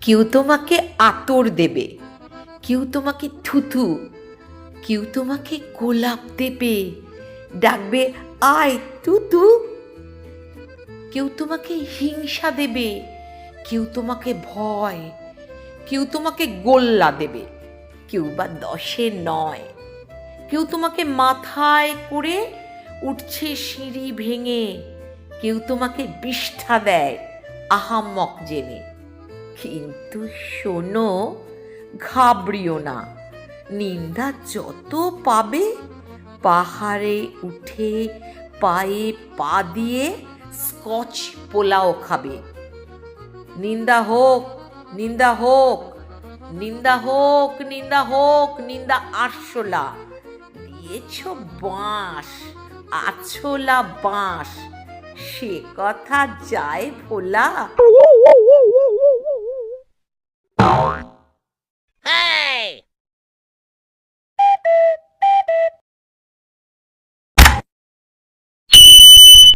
কেউ তোমাকে আতর দেবে, কেউ তোমাকে থুথু, কেউ তোমাকে গোলাপ দেবে, ডাকবে আয় তুতু। কেউ তোমাকে হিংসা দেবে, কেউ তোমাকে ভয়, কেউ তোমাকে গোল্লা দেবে, কেউ বা 10-এ 9। কেউ তোমাকে মাথায় করে উঠছে সিঁড়ি ভেঙে, কেউ তোমাকে বিষ্ঠা দেয় আহাম্মক জেনে। কিন্তু শোনো, ঘাবড়িও না, নিন্দা যত পাবে পাহাড়ে উঠে পায়ে পা দিয়ে স্কচ পোলাও খাবে। নিন্দা হোক, নিন্দা হোক, নিন্দা হোক, নিন্দা হোক, নিন্দা আরশোলা, দিয়েছ বাঁশ, আছলা বাঁশ, সে কথা যায় ভোলা।